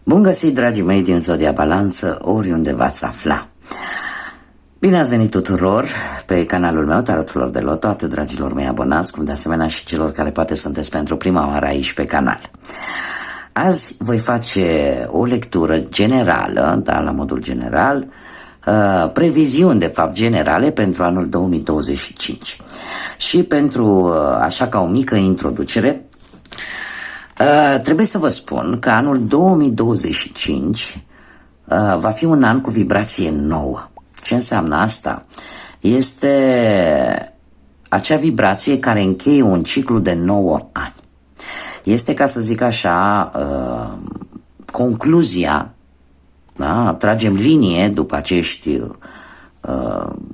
Bun găsit, dragii mei din Zodia Balanță, oriunde v-ați afla. Bine ați venit tuturor pe canalul meu, Tarot Flor de Loto, atât dragilor mei abonați, cum de asemenea și celor care poate sunteți pentru prima oară aici pe canal. Azi voi face o lectură generală, da, la modul general, previziuni de fapt generale pentru anul 2025. Și pentru, așa ca o mică introducere, trebuie să vă spun că anul 2025 va fi un an cu vibrație nouă. Ce înseamnă asta? Este acea vibrație care încheie un ciclu de 9 ani. Este, ca să zic așa, concluzia, da? Tragem linie după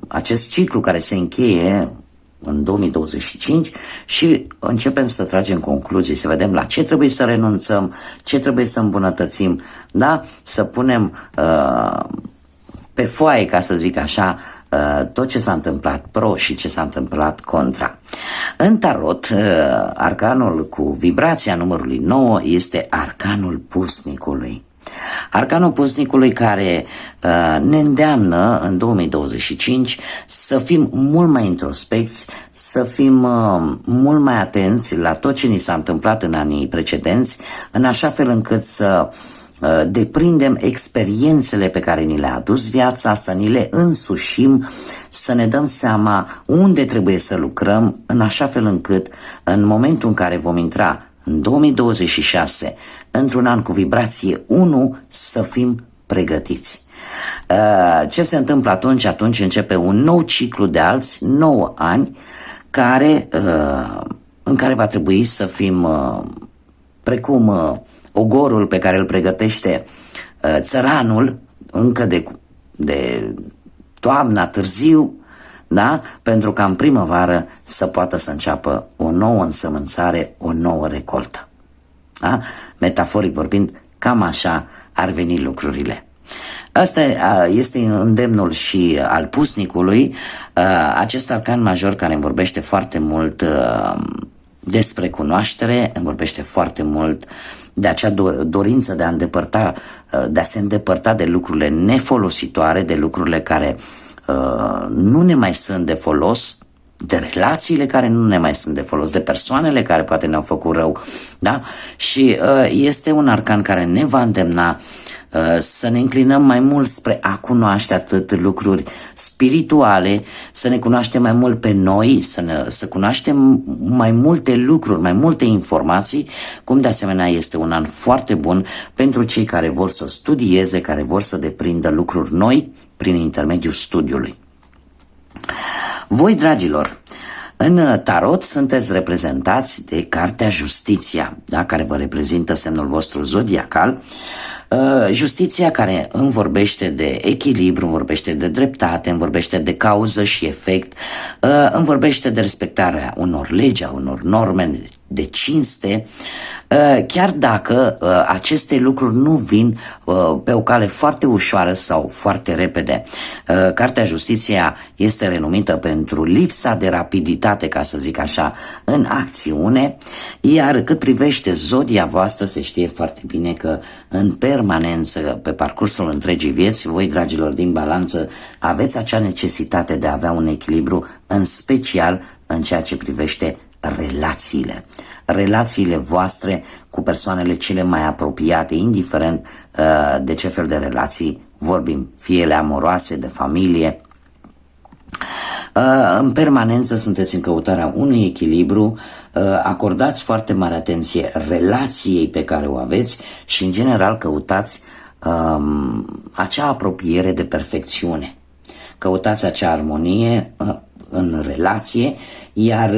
acest ciclu care se încheie în 2025 și începem să tragem concluzii, să vedem la ce trebuie să renunțăm, ce trebuie să îmbunătățim, da? Să punem pe foaie, ca să zic așa, tot ce s-a întâmplat pro și ce s-a întâmplat contra. În tarot, arcanul cu vibrația numărului 9 este arcanul pusnicului. Arcanul pusnicului care ne îndeamnă în 2025 să fim mult mai introspecți, să fim mult mai atenți la tot ce ni s-a întâmplat în anii precedenți, în așa fel încât să deprindem experiențele pe care ni le-a adus viața, să ni le însușim, să ne dăm seama unde trebuie să lucrăm, în așa fel încât în momentul în care vom intra în 2026, într-un an cu vibrație 1, să fim pregătiți. Ce se întâmplă atunci? Atunci începe un nou ciclu de alți 9 ani în care va trebui să fim precum ogorul pe care îl pregătește țăranul încă de toamna târziu, da? Pentru ca în primăvară să poată să înceapă o nouă însămânțare, o nouă recoltă. Da? Metaforic vorbind, cam așa ar veni lucrurile. Asta este îndemnul și al pusnicului, acest arcan major care îmi vorbește foarte mult despre cunoaștere, îmi vorbește foarte mult de acea dorință de a se îndepărta de lucrurile nefolositoare, de lucrurile care nu ne mai sunt de folos, de relațiile care nu ne mai sunt de folos, de persoanele care poate ne-au făcut rău, da? Și este un arcan care ne va îndemna să ne înclinăm mai mult spre a cunoaște atât lucruri spirituale, să ne cunoaștem mai mult pe noi, să cunoaștem mai multe lucruri, mai multe informații, cum de asemenea este un an foarte bun pentru cei care vor să studieze, care vor să deprindă lucruri noi prin intermediul studiului. Voi, dragilor, în tarot sunteți reprezentați de cartea Justiția, da? Care vă reprezintă semnul vostru zodiacal. Justiția care îmi vorbește de echilibru, îmi vorbește de dreptate, îmi vorbește de cauză și efect, îmi vorbește de respectarea unor legi, a unor norme, de cinste, chiar dacă aceste lucruri nu vin pe o cale foarte ușoară sau foarte repede. Cartea Justiția este renumită pentru lipsa de rapiditate, ca să zic așa, în acțiune, iar cât privește zodia voastră, se știe foarte bine că în permanență, pe parcursul întregii vieți, voi, dragilor din Balanță, aveți acea necesitate de a avea un echilibru, în special în ceea ce privește relațiile voastre cu persoanele cele mai apropiate, indiferent de ce fel de relații vorbim, fie ele amoroase, de familie. În permanență sunteți în căutarea unui echilibru, acordați foarte mare atenție relației pe care o aveți și în general căutați acea apropiere de perfecțiune. Căutați acea armonie în relație, iar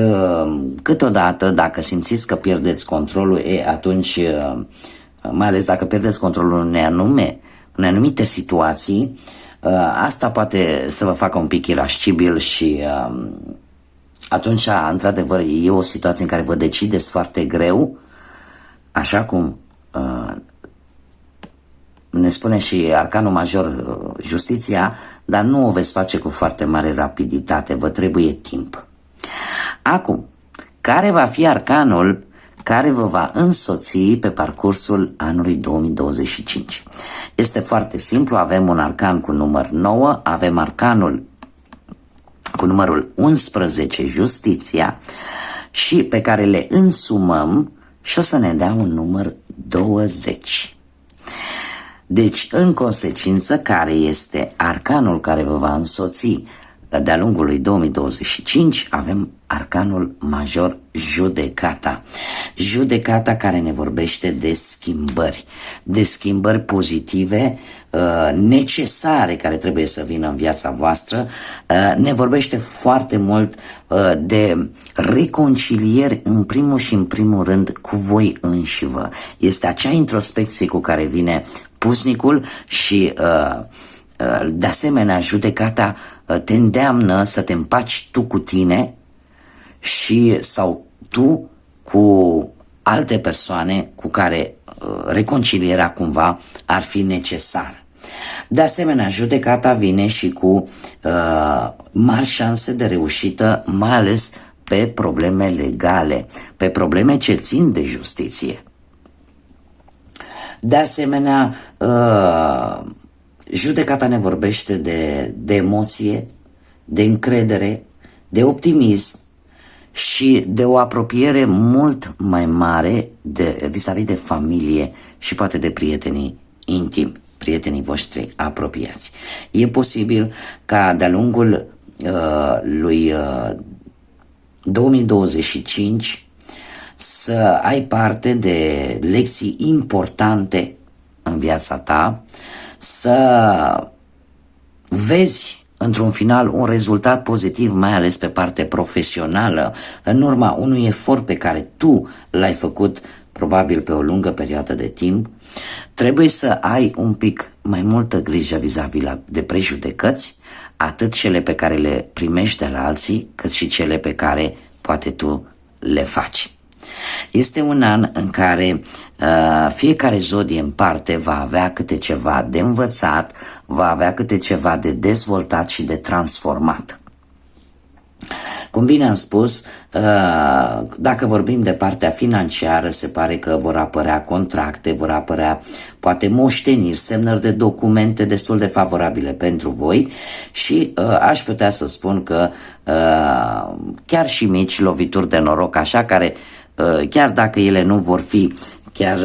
câteodată, dacă simțiți că pierdeți controlul, atunci, mai ales dacă pierdeți controlul în anumite situații, asta poate să vă facă un pic irascibil și atunci, într-adevăr, e o situație în care vă decideți foarte greu, așa cum ne spune și arcanul major Justiția, dar nu o veți face cu foarte mare rapiditate, vă trebuie timp. Acum, care va fi arcanul care vă va însoți pe parcursul anului 2025. Este foarte simplu, avem un arcan cu număr 9, avem arcanul cu numărul 11, justiția, și pe care le însumăm și o să ne dea un număr 20. Deci, în consecință, care este arcanul care vă va însoți de-a lungul lui 2025, avem arcanul major, judecata. Judecata care ne vorbește de schimbări pozitive, necesare, care trebuie să vină în viața voastră. Ne vorbește foarte mult de reconcilieri, în primul și în primul rând cu voi înșivă. Este acea introspecție cu care vine pusnicul și de asemenea judecata te îndeamnă să te împaci tu cu tine sau tu cu alte persoane cu care reconcilierea cumva ar fi necesară. De asemenea, judecata vine și cu mari șanse de reușită, mai ales pe probleme legale, pe probleme ce țin de justiție. De asemenea, judecata ne vorbește de emoție, de încredere, de optimism și de o apropiere mult mai mare vis-a-vis de familie și poate de prietenii intimi, prietenii voștri apropiați. E posibil ca de-a lungul lui 2025 să ai parte de lecții importante în viața ta, să vezi într-un final un rezultat pozitiv, mai ales pe partea profesională, în urma unui efort pe care tu l-ai făcut probabil pe o lungă perioadă de timp. Trebuie să ai un pic mai multă grijă vis-a-vis de prejudecăți, atât cele pe care le primești de la alții, cât și cele pe care poate tu le faci. Este un an în care fiecare zodie în parte va avea câte ceva de învățat, va avea câte ceva de dezvoltat și de transformat. Cum bine am spus, dacă vorbim de partea financiară, se pare că vor apărea contracte, vor apărea poate moșteniri, semnări de documente destul de favorabile pentru voi și aș putea să spun că chiar și mici lovituri de noroc, așa, care chiar dacă ele nu vor fi chiar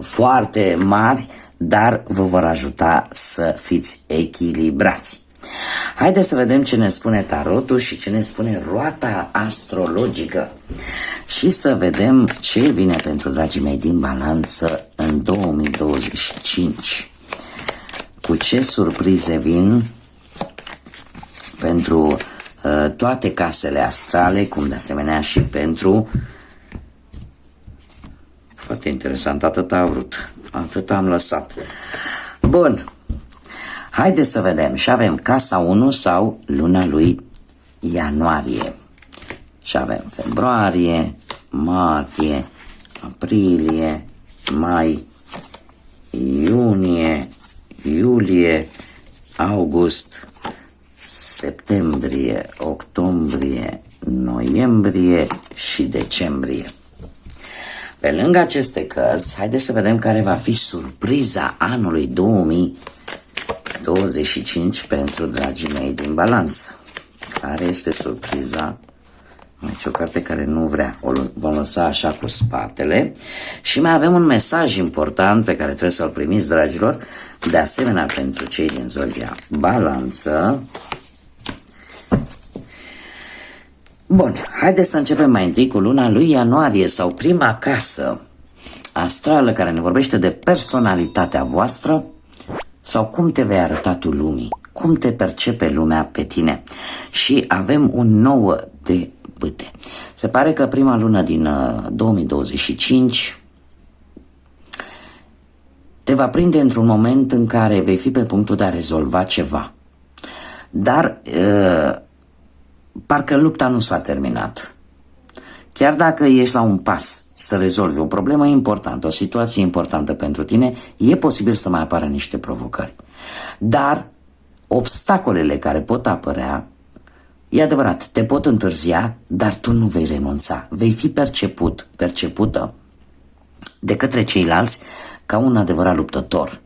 foarte mari, dar vă vor ajuta să fiți echilibrați. Haideți să vedem ce ne spune tarotul și ce ne spune roata astrologică și să vedem ce vine pentru dragii mei din balanță în 2025. Cu ce surprize vin pentru toate casele astrale, cum de asemenea și pentru... Foarte interesant, atât a vrut, atât am lăsat. Bun, haideți să vedem. Și avem casa 1 sau luna lui ianuarie. Și avem februarie, martie, aprilie, mai, iunie, iulie, august, septembrie, octombrie, noiembrie și decembrie. Pe lângă aceste cărți, haideți să vedem care va fi surpriza anului 2025 pentru dragii mei din balanță. Care este surpriza? Aici o carte care nu vrea, o vom lăsa așa cu spatele. Și mai avem un mesaj important pe care trebuie să-l primiți, dragilor, de asemenea pentru cei din zodia balanță. Bun, haideți să începem mai întâi cu luna lui ianuarie sau prima casă astrală care ne vorbește de personalitatea voastră sau cum te vei arăta tu lumii, cum te percepe lumea pe tine. Și avem un 9 de bâte. Se pare că prima lună din 2025 te va prinde într-un moment în care vei fi pe punctul de a rezolva ceva. Dar parcă lupta nu s-a terminat. Chiar dacă ești la un pas să rezolvi o problemă importantă, o situație importantă pentru tine, e posibil să mai apară niște provocări. Dar obstacolele care pot apărea E adevărat, te pot întârzia, dar tu nu vei renunța. Vei fi percepută de către ceilalți ca un adevărat luptător.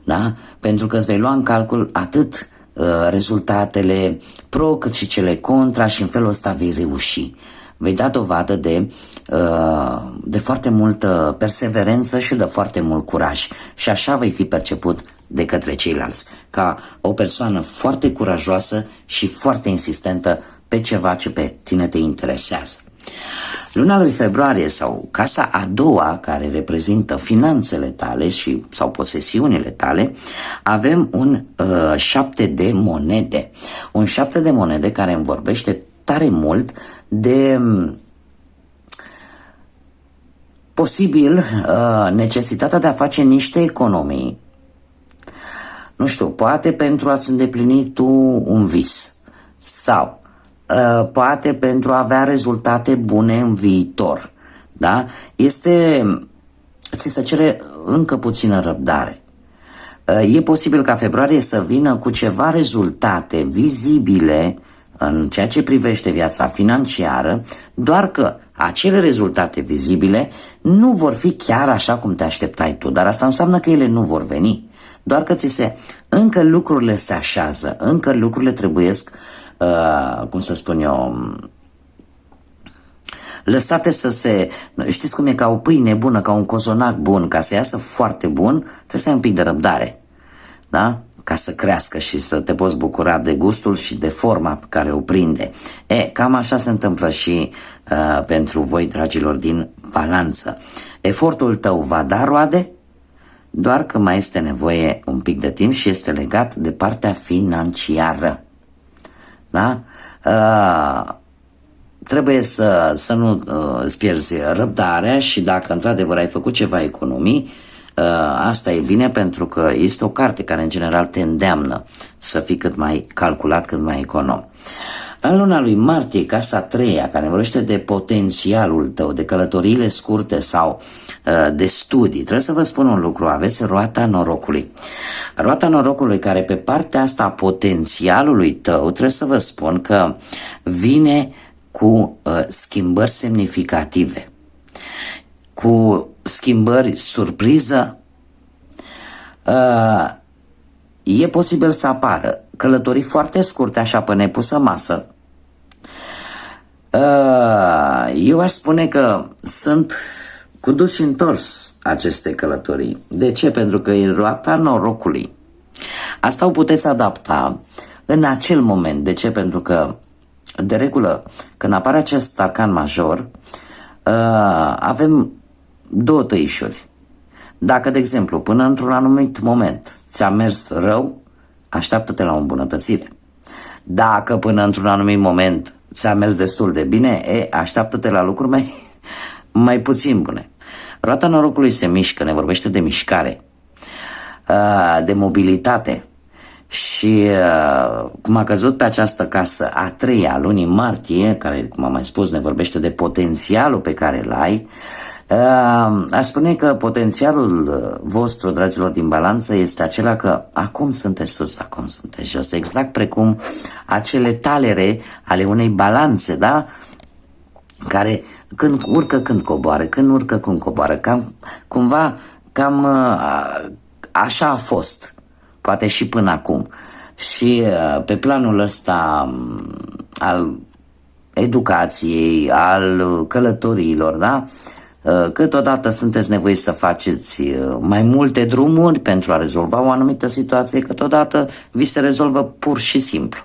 Da? Pentru că îți vei lua în calcul atât rezultatele pro cât și cele contra și în felul ăsta vei reuși. Vei da dovadă de foarte multă perseverență și de foarte mult curaj și așa vei fi perceput de către ceilalți ca o persoană foarte curajoasă și foarte insistentă pe ceva ce pe tine te interesează. Luna lui februarie sau casa a doua, care reprezintă finanțele tale sau posesiunile tale, avem un 7 de monede. Un 7 de monede care îmi vorbește tare mult de posibil necesitatea de a face niște economii. Nu știu, poate pentru a-ți îndeplini tu un vis sau poate pentru a avea rezultate bune în viitor. Da? Ți se cere încă puțină răbdare. E posibil ca februarie să vină cu ceva rezultate vizibile în ceea ce privește viața financiară, doar că acele rezultate vizibile nu vor fi chiar așa cum te așteptai tu, dar asta înseamnă că ele nu vor veni. Doar că încă lucrurile se așează, încă lucrurile trebuiesc, cum să spun eu, lăsate să se... Știți cum e, ca o pâine bună, ca un cozonac bun, ca să iasă foarte bun, trebuie să ai un pic de răbdare, da? Ca să crească și să te poți bucura de gustul și de forma pe care o prinde. Cam așa se întâmplă și pentru voi, dragilor, din balanță. Efortul tău va da roade, doar că mai este nevoie un pic de timp și este legat de partea financiară. Da? Trebuie să nu îți pierzi răbdarea și dacă într-adevăr ai făcut ceva economii, asta e bine, pentru că este o carte care în general te îndeamnă să fii cât mai calculat, cât mai econom. În luna lui martie, casa a treia, care vorbește de potențialul tău, de călătoriile scurte sau de studii, trebuie să vă spun un lucru, aveți roata norocului. Roata norocului care pe partea asta a potențialului tău, trebuie să vă spun că vine cu schimbări semnificative, cu schimbări surpriză. E posibil să apară călătorii foarte scurte, așa pe nepusă masă. Eu aș spune că sunt cu dus și întors aceste călătorii. De ce? Pentru că e roata norocului. Asta o puteți adapta în acel moment. De ce? Pentru că, de regulă, când apare acest arcan major, avem două tăișuri. Dacă, de exemplu, până într-un anumit moment ți-a mers rău, așteaptă-te la o îmbunătățire. Dacă până într-un anumit moment ți-a mers destul de bine, așteaptă-te la lucruri mai puțin bune. Roata norocului se mișcă, ne vorbește de mișcare, de mobilitate și cum a căzut pe această casă a treia lunii martie, care, cum am mai spus, ne vorbește de potențialul pe care îl ai, aș spune că potențialul vostru, dragilor din balanță, este acela că acum sunteți sus, acum sunteți jos, exact precum acele talere ale unei balanțe, da? Care când urcă, când coboară, când urcă, când coboară, cam așa a fost, poate și până acum. Și pe planul ăsta al educației, al călătoriilor, da? Câteodată sunteți nevoiți să faceți mai multe drumuri pentru a rezolva o anumită situație, câteodată vi se rezolvă pur și simplu.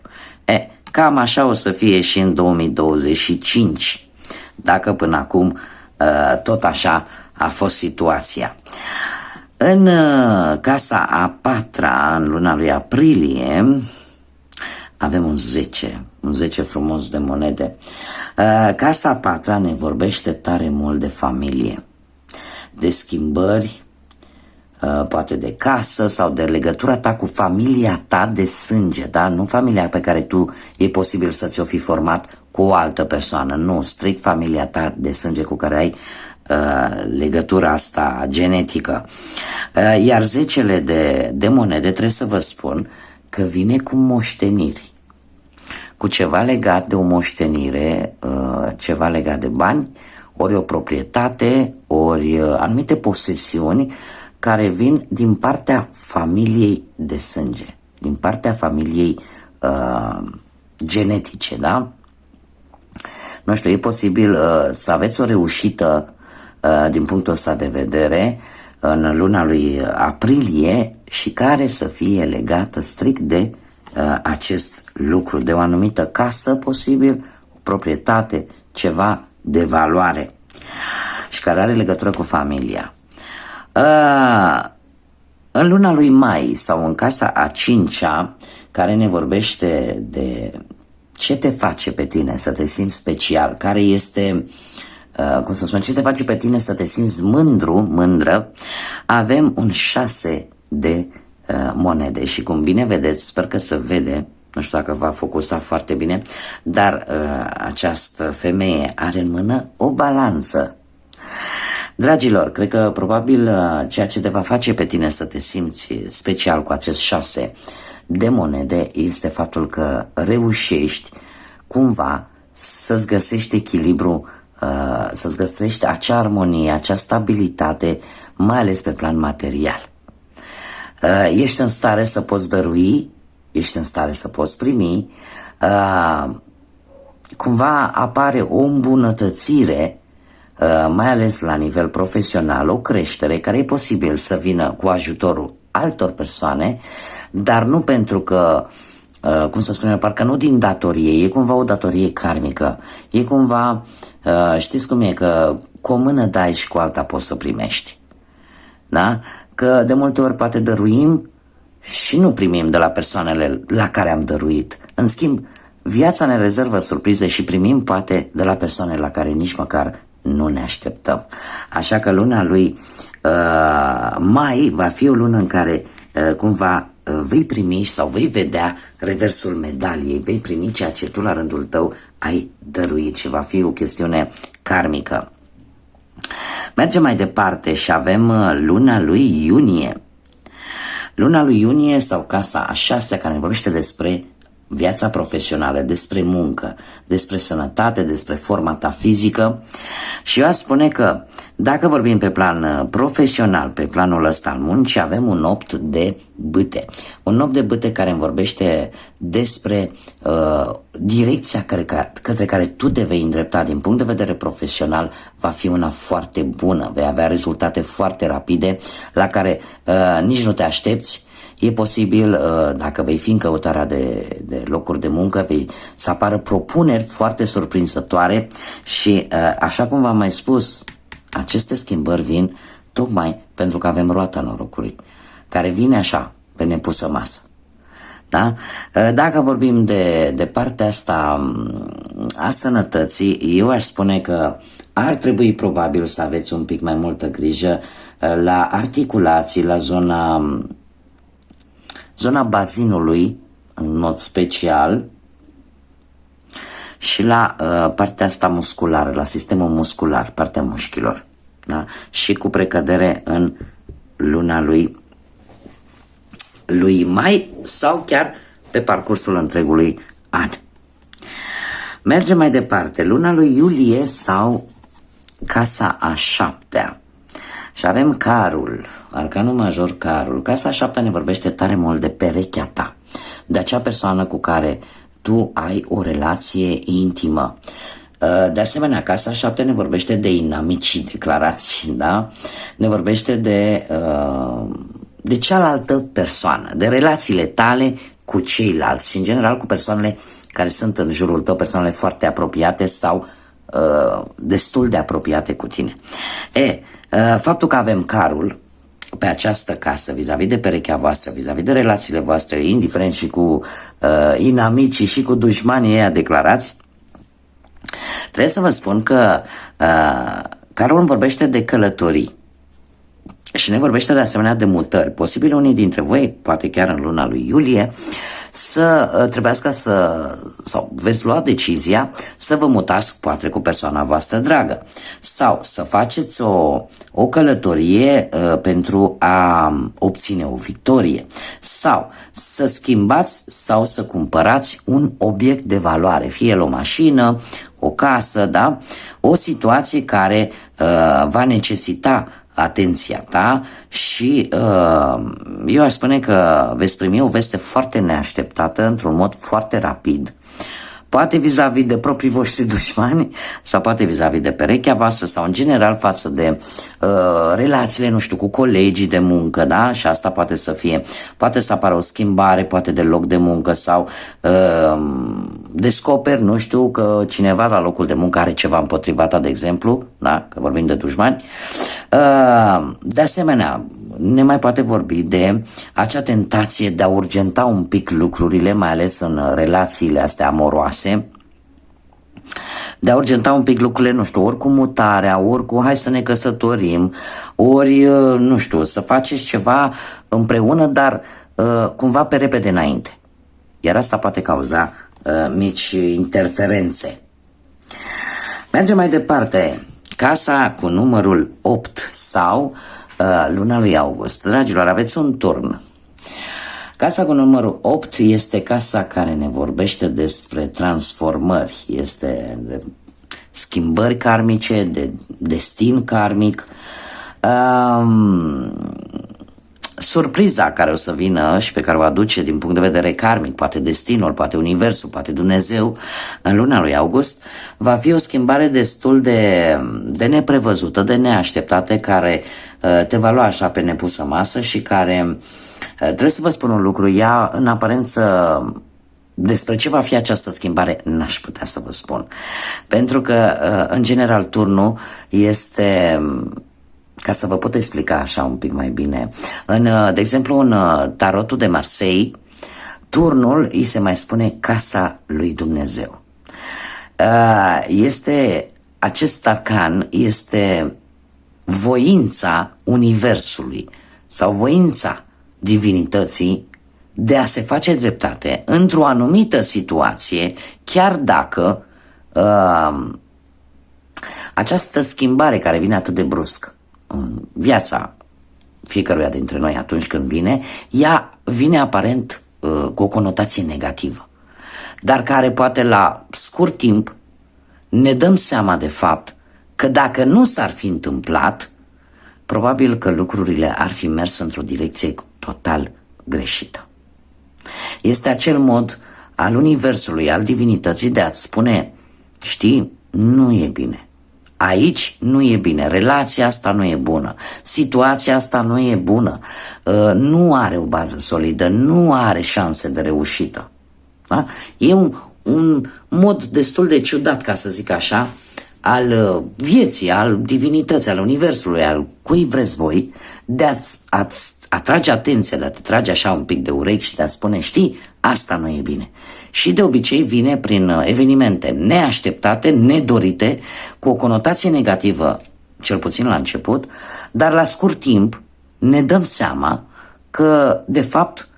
Cam așa o să fie și în 2025, dacă până acum tot așa a fost situația. În casa a patra, în luna lui aprilie, avem un 10 frumos de monede. Casa a patra ne vorbește tare mult de familie, de schimbări, poate de casă sau de legătura ta cu familia ta de sânge, da? Nu familia pe care tu e posibil să ți-o fi format cu o altă persoană, nu, strict familia ta de sânge cu care ai legătura asta genetică. Iar 10 de monede, trebuie să vă spun că vine cu moșteniri. cu ceva legat de o moștenire, ceva legat de bani, ori o proprietate, ori anumite posesiuni care vin din partea familiei de sânge, din partea familiei genetice, da? Nu știu, e posibil să aveți o reușită din punctul ăsta de vedere în luna lui aprilie și care să fie legată strict de acest lucru, de o anumită casă posibil, o proprietate, ceva de valoare și care are legătură cu familia. În luna lui mai sau în casa a 5-a, care ne vorbește de ce te face pe tine să te simți special, care este, cum să spun, ce te face pe tine să te simți mândră, avem un 6 de monede și cum bine vedeți, sper că se vede, nu știu dacă va focusa foarte bine, dar această femeie are în mână o balanță. Dragilor, cred că probabil ceea ce te va face pe tine să te simți special cu acest 6 de monede este faptul că reușești cumva să-ți găsești echilibru, să-ți găsești acea armonie, acea stabilitate, mai ales pe plan material. Ești în stare să poți dărui, ești în stare să poți primi, cumva apare o îmbunătățire, mai ales la nivel profesional, o creștere care e posibil să vină cu ajutorul altor persoane, dar nu pentru că, cum să spunem, parcă nu din datorie, e cumva o datorie karmică, e cumva, știți cum e, că cu o mână dai și cu alta poți să primești, da? Că de multe ori poate dăruim și nu primim de la persoanele la care am dăruit. În schimb, viața ne rezervă surprize și primim poate de la persoane la care nici măcar nu ne așteptăm. Așa că luna lui mai va fi o lună în care cumva vei primi sau vei vedea reversul medaliei, vei primi ceea ce tu la rândul tău ai dăruit și va fi o chestiune karmică. Mergem mai departe și avem luna lui iunie. Luna lui iunie sau casa a 6-a, care ne vorbește despre viața profesională, despre muncă, despre sănătate, despre forma ta fizică. Și eu aș spune că dacă vorbim pe plan profesional, pe planul ăsta al muncii, avem un 8 de bâte. Un 8 de bâte care îmi vorbește despre direcția către care tu te vei îndrepta din punct de vedere profesional, va fi una foarte bună. Vei avea rezultate foarte rapide la care nici nu te aștepți. E posibil, dacă vei fi în căutarea de locuri de muncă, să apară propuneri foarte surprinzătoare și, așa cum v-am mai spus, aceste schimbări vin tocmai pentru că avem roata norocului, care vine așa, pe nepusă masă. Da? Dacă vorbim de partea asta a sănătății, eu aș spune că ar trebui probabil să aveți un pic mai multă grijă la articulații, la zona bazinului, în mod special, și la partea asta musculară, la sistemul muscular, partea mușchilor. Da? Și cu precădere în luna lui mai sau chiar pe parcursul întregului an. Mergem mai departe. Luna lui iulie sau casa a 7-a. Și avem carul, arcanul major carul. Casa a 7-a ne vorbește tare mult de perechea ta, de acea persoană cu care tu ai o relație intimă. De asemenea, casa a 7-a ne vorbește de inamicii, declarații, da? Ne vorbește de cealaltă persoană, de relațiile tale cu ceilalți și în general cu persoanele care sunt în jurul tău, persoanele foarte apropiate sau destul de apropiate cu tine. Faptul că avem carul pe această casă, vis-a-vis de perechea voastră, vis-a-vis de relațiile voastre, indiferent și cu inamicii și cu dușmanii ăia declarați, trebuie să vă spun că carul îmi vorbește de călătorii și ne vorbește de asemenea de mutări. Posibil unii dintre voi, poate chiar în luna lui iulie, trebuiască sau veți lua decizia să vă mutați poate cu persoana voastră dragă sau să faceți o călătorie pentru a obține o victorie sau să schimbați sau să cumpărați un obiect de valoare, fie el o mașină, o casă, da? O situație care va necesita atenția ta și eu aș spune că veți primi o veste foarte neașteptată într-un mod foarte rapid, poate vis-a-vis de proprii voștri dușmani sau poate vis-a-vis de perechea voastră sau în general față de relațiile, nu știu, cu colegii de muncă, da? Și asta poate să apară o schimbare, poate de loc de muncă sau descoperi, nu știu, că cineva la locul de muncă are ceva împotriva ta, de exemplu, da? Că vorbim de dușmani. De asemenea, ne mai poate vorbi de acea tentație de a urgenta un pic lucrurile, mai ales în relațiile astea amoroase, de a urgenta un pic lucrurile, nu știu, ori cu mutarea, ori cu hai să ne căsătorim, ori, nu știu, să faceți ceva împreună, dar cumva pe repede înainte. Iar asta poate cauza mici interferențe. Mergem mai departe. Casa cu numărul 8 sau luna lui August. Dragilor, aveți un turn. Casa cu numărul 8 este casa care ne vorbește despre transformări, este de schimbări karmice, de destin karmic. Surpriza care o să vină și pe care o aduce din punct de vedere karmic, poate destinul, poate universul, poate Dumnezeu, în luna lui August, va fi o schimbare destul de neprevăzută, de neașteptată, care te va lua așa pe nepusă masă și care, trebuie să vă spun un lucru, ea în aparență, despre ce va fi această schimbare, n-aș putea să vă spun. Pentru că, în general, turnul este, ca să vă pot explica așa un pic mai bine, de exemplu, în tarotul de Marseille, turnul îi se mai spune casa lui Dumnezeu. Acest arcan este voința universului sau voința divinității de a se face dreptate într-o anumită situație, chiar dacă această schimbare care vine atât de brusc în viața fiecăruia dintre noi atunci când vine, ea vine aparent cu o conotație negativă, dar care poate la scurt timp ne dăm seama de fapt că dacă nu s-ar fi întâmplat, probabil că lucrurile ar fi mers într-o direcție total greșită. Este acel mod al universului, al divinității de a-ți spune, știi, nu e bine. Aici nu e bine, relația asta nu e bună, situația asta nu e bună, nu are o bază solidă, nu are șanse de reușită. Da? E un mod destul de ciudat, ca să zic așa, al vieții, al divinității, al universului, al cui vreți voi, de a-ți atrage atenția, de a te trage așa un pic de urechi și de a spune, știi, asta nu e bine. Și de obicei vine prin evenimente neașteptate, nedorite, cu o conotație negativă, cel puțin la început, dar la scurt timp ne dăm seama că, de fapt,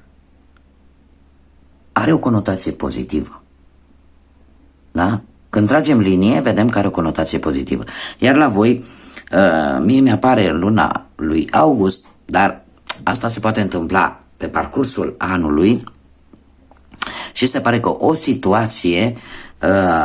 are o conotație pozitivă. Da? Când tragem linie, vedem că are o conotație pozitivă. Iar la voi, mie mi-apare în luna lui August, dar asta se poate întâmpla pe parcursul anului și se pare că o situație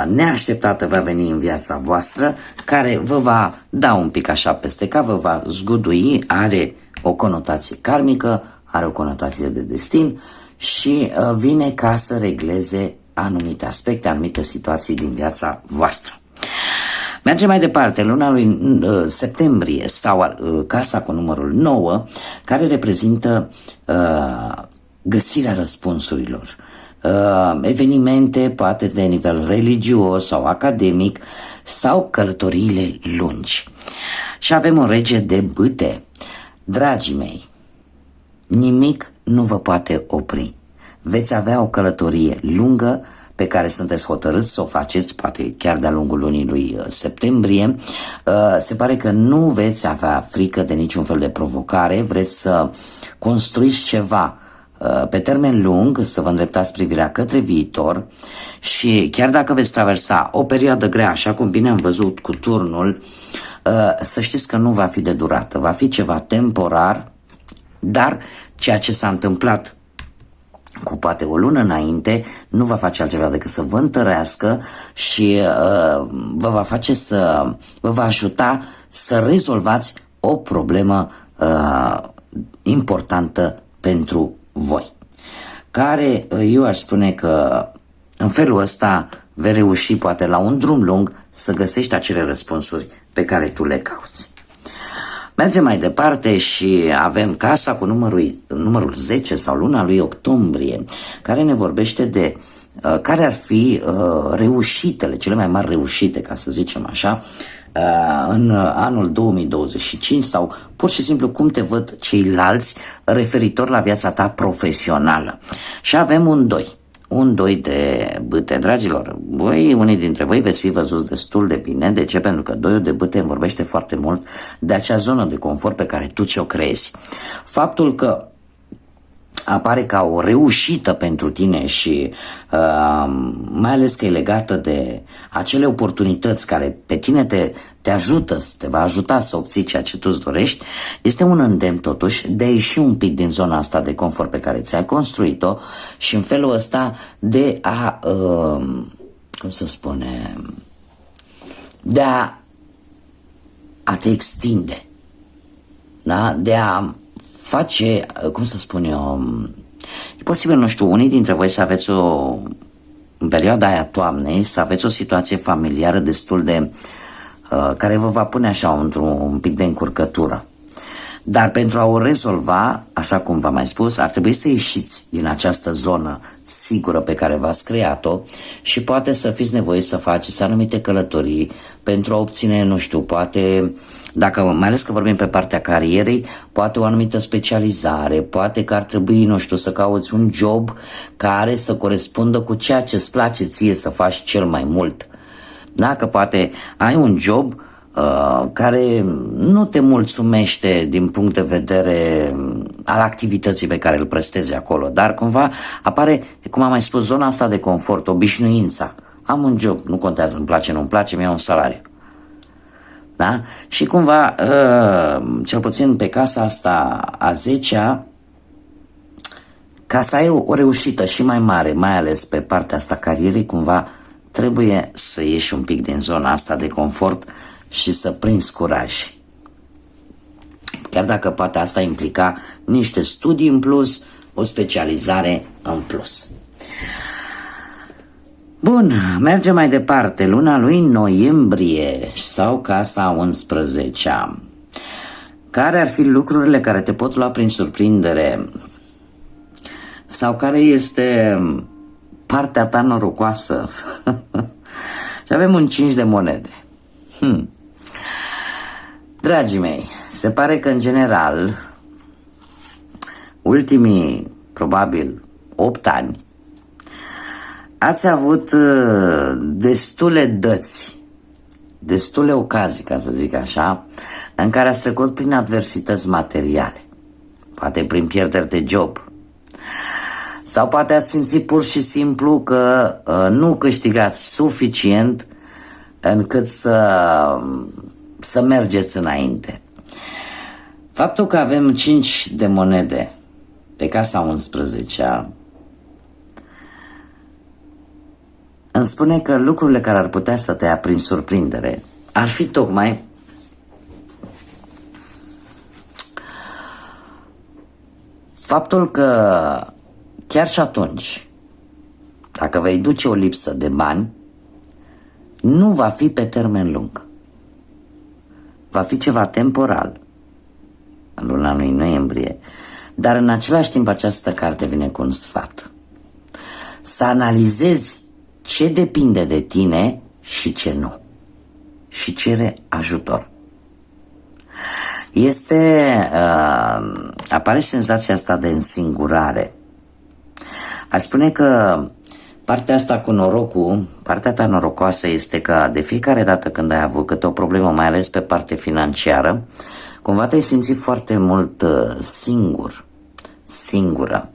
neașteptată va veni în viața voastră, care vă va da un pic așa peste cap, vă va zgudui, are o conotație karmică, are o conotație de destin și vine ca să regleze anumite aspecte, anumite situații din viața voastră. Mergem mai departe, luna lui septembrie sau casa cu numărul 9, care reprezintă găsirea răspunsurilor. Evenimente, poate de nivel religios sau academic, sau călătoriile lungi. Și avem un rege de bâte. Dragii mei, nimic nu vă poate opri. Veți avea o călătorie lungă pe care sunteți hotărâți să o faceți, poate chiar de-a lungul lunii lui septembrie. Se pare că nu veți avea frică de niciun fel de provocare, vreți să construiți ceva pe termen lung, să vă îndreptați privirea către viitor și chiar dacă veți traversa o perioadă grea, așa cum bine am văzut cu turnul, să știți că nu va fi de durată, va fi ceva temporar, dar ceea ce s-a întâmplat cu poate o lună înainte nu va face altceva decât să vă întărească și vă va face vă va ajuta să rezolvați o problemă importantă pentru voi, care eu aș spune că în felul ăsta vei reuși poate la un drum lung să găsești acele răspunsuri pe care tu le cauți. Mergem mai departe și avem casa cu numărul 10 sau luna lui octombrie, care ne vorbește de care ar fi reușitele, cele mai mari reușite, ca să zicem așa, în anul 2025 sau pur și simplu cum te văd ceilalți referitor la viața ta profesională. Și avem un 2 de bâte, dragilor. Unii dintre voi veți fi văzuți destul de bine. De ce? Pentru că 2 de bâte îmi vorbește foarte mult de acea zonă de confort pe care tu ți-o creezi. Faptul că apare ca o reușită pentru tine și mai ales că e legată de acele oportunități care pe tine te ajută, te va ajuta să obții ceea ce tu îți dorești, este un îndemn totuși de a ieși un pic din zona asta de confort pe care ți-ai construit-o și în felul ăsta de a, cum să spune, de a te extinde, da? De a face, cum să spun eu, e posibil, nu știu, unii dintre voi să aveți în perioada aia toamnei, să aveți o situație familiară destul de, care vă va pune așa într-un pic de încurcătură. Dar pentru a o rezolva, așa cum v-am mai spus, ar trebui să ieșiți din această zonă sigură pe care v-ați creat-o și poate să fiți nevoiți să faceți anumite călătorii pentru a obține, nu știu, poate, dacă mai ales că vorbim pe partea carierei, poate o anumită specializare, poate că ar trebui, nu știu, să cauți un job care să corespundă cu ceea ce îți place ție să faci cel mai mult. Dacă poate ai un job care nu te mulțumește din punct de vedere al activității pe care îl prestezi acolo, dar cumva apare, cum am mai spus, zona asta de confort, obișnuința. Am un job, nu contează, îmi place, nu-mi place, mi-au un salariu. Da? Și cumva, cel puțin pe casa asta a 10-a, ca să ai o reușită și mai mare, mai ales pe partea asta carierei, cumva trebuie să ieși un pic din zona asta de confort și să prinzi curaj. Chiar dacă poate asta implica niște studii în plus, o specializare în plus. Bun, mergem mai departe. Luna lui noiembrie sau casa 11-a. Care ar fi lucrurile care te pot lua prin surprindere? Sau care este partea ta norocoasă? Și avem un 5 de monede. Dragii mei, se pare că în general ultimii probabil 8 ani ați avut destule dăți, destule ocazii, ca să zic așa, în care ați trecut prin adversități materiale, poate prin pierderi de job, sau poate ați simțit pur și simplu că nu câștigați suficient încât să mergeți înainte. Faptul că avem 5 de monede pe casa 11-a îmi spune că lucrurile care ar putea să te ia prin surprindere ar fi tocmai faptul că chiar și atunci, dacă vei duce o lipsă de bani, nu va fi pe termen lung. Va fi ceva temporal în luna lui noiembrie, dar în același timp această carte vine cu un sfat. Să analizezi ce depinde de tine și ce nu. Și cere ajutor. Apare senzația asta de însingurare. Aș spune că partea asta cu norocul, partea ta norocoasă este că de fiecare dată când ai avut câte o problemă, mai ales pe parte financiară, cumva te-ai simțit foarte mult singură.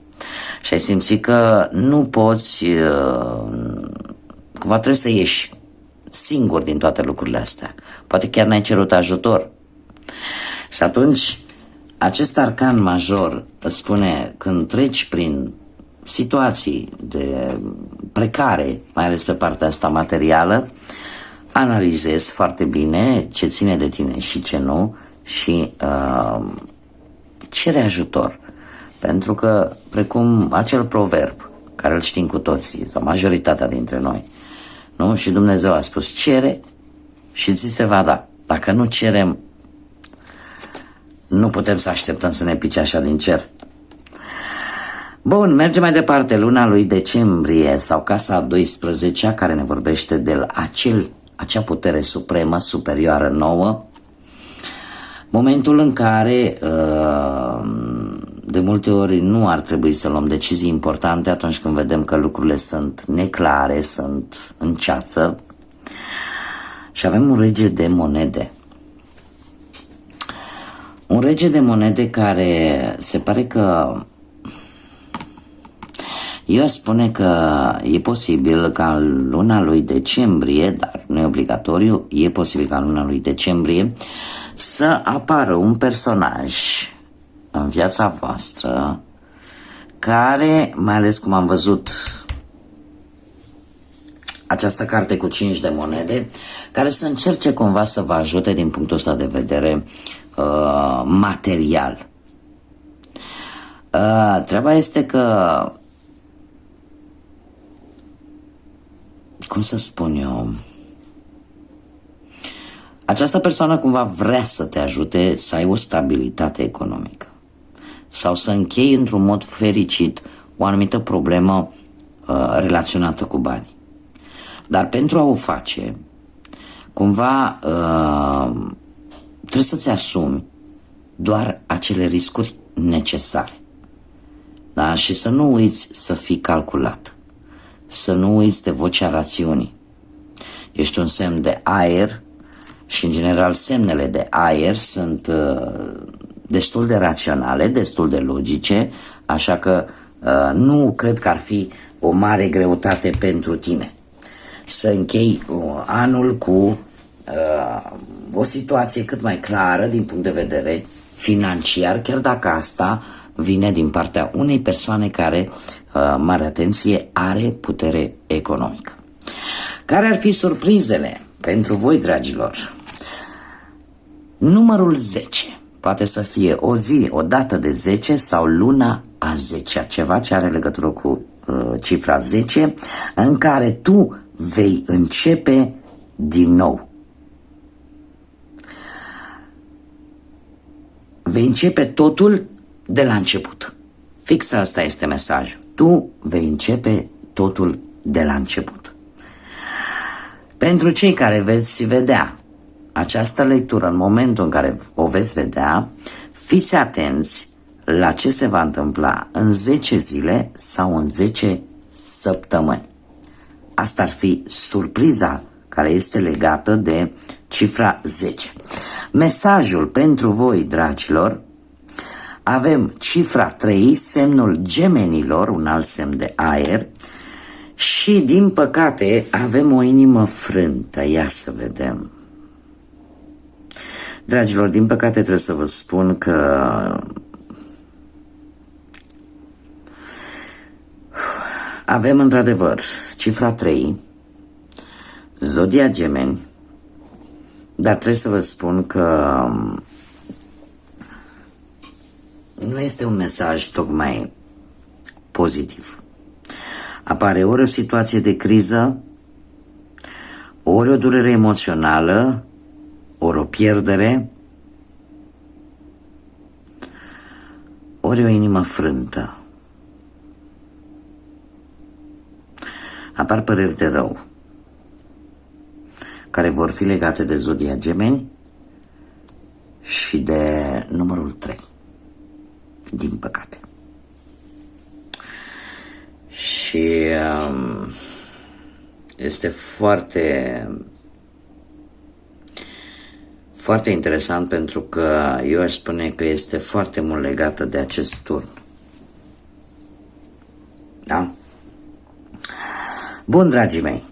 și ai simțit că nu poți, cumva trebuie să ieși singur din toate lucrurile astea. Poate chiar n-ai cerut ajutor. Și atunci, acest arcan major îți spune, când treci prin situații de precare, mai ales pe partea asta materială, analizezi foarte bine ce ține de tine și ce nu și cere ajutor. Pentru că, precum acel proverb care îl știm cu toții, sau majoritatea dintre noi, nu? Și Dumnezeu a spus, cere și ți se va da. Dacă nu cerem, nu putem să așteptăm să ne pice așa din cer. Bun, mergem mai departe. Luna lui decembrie sau casa a 12-a, care ne vorbește de acea putere supremă, superioară nouă, momentul în care de multe ori nu ar trebui să luăm decizii importante atunci când vedem că lucrurile sunt neclare, sunt în ceață. Și avem un rege de monede. Un rege de monede care se pare că eu spune că e posibil ca în luna lui decembrie, dar nu e obligatoriu, e posibil ca în luna lui decembrie să apară un personaj în viața voastră care, mai ales cum am văzut această carte cu 5 de monede, care să încerce cumva să vă ajute din punctul ăsta de vedere material. Treaba este că, cum să spun eu, această persoană cumva vrea să te ajute să ai o stabilitate economică sau să închei într-un mod fericit o anumită problemă relaționată cu banii. Dar pentru a o face, cumva trebuie să-ți asumi doar acele riscuri necesare. Da? Și să nu uiți să fii calculat, să nu uiți de vocea rațiunii. Ești un semn de aer și, în general, semnele de aer sunt destul de raționale, destul de logice, așa că nu cred că ar fi o mare greutate pentru tine să închei anul cu o situație cât mai clară din punct de vedere financiar, chiar dacă asta vine din partea unei persoane care, mare atenție, are putere economică. Care ar fi surprizele pentru voi, dragilor? Numărul 10. Poate să fie o zi, o dată de 10 sau luna a 10-a, ceva ce are legătură cu cifra 10, în care tu vei începe din nou. Vei începe totul de la început. Fix asta este mesajul. Tu vei începe totul de la început. Pentru cei care veți vedea această lectură în momentul în care o veți vedea, fiți atenți la ce se va întâmpla în 10 zile sau în 10 săptămâni. Asta ar fi surpriza care este legată de cifra 10. Mesajul pentru voi, dragilor, avem cifra 3, semnul gemenilor, un alt semn de aer, și, din păcate, avem o inimă frântă. Ia să vedem. Dragilor, din păcate trebuie să vă spun că avem într-adevăr cifra 3, zodia Gemeni, dar trebuie să vă spun că nu este un mesaj tocmai pozitiv. Apare ori o situație de criză, ori o durere emoțională, ori o pierdere, ori o inimă frântă. Apar păreri de rău, care vor fi legate de zodia Gemeni și de numărul 3, din păcate. Și este foarte interesant, pentru că eu aș spune că este foarte mult legată de acest turn. Da? Bun, dragii mei,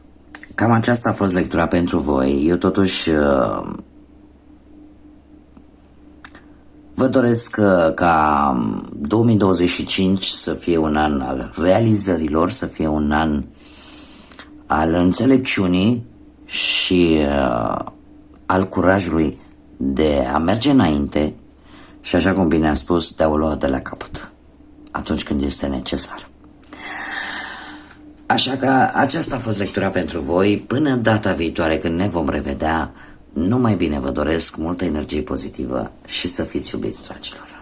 cam aceasta a fost lectura pentru voi. Eu totuși vă doresc ca 2025 să fie un an al realizărilor, să fie un an al înțelepciunii și al curajului de a merge înainte și, așa cum bine am spus, de a o lua de la capăt atunci când este necesar. Așa că aceasta a fost lectura pentru voi. Până data viitoare când ne vom revedea, numai bine vă doresc multă energie pozitivă și să fiți iubiți, dragilor.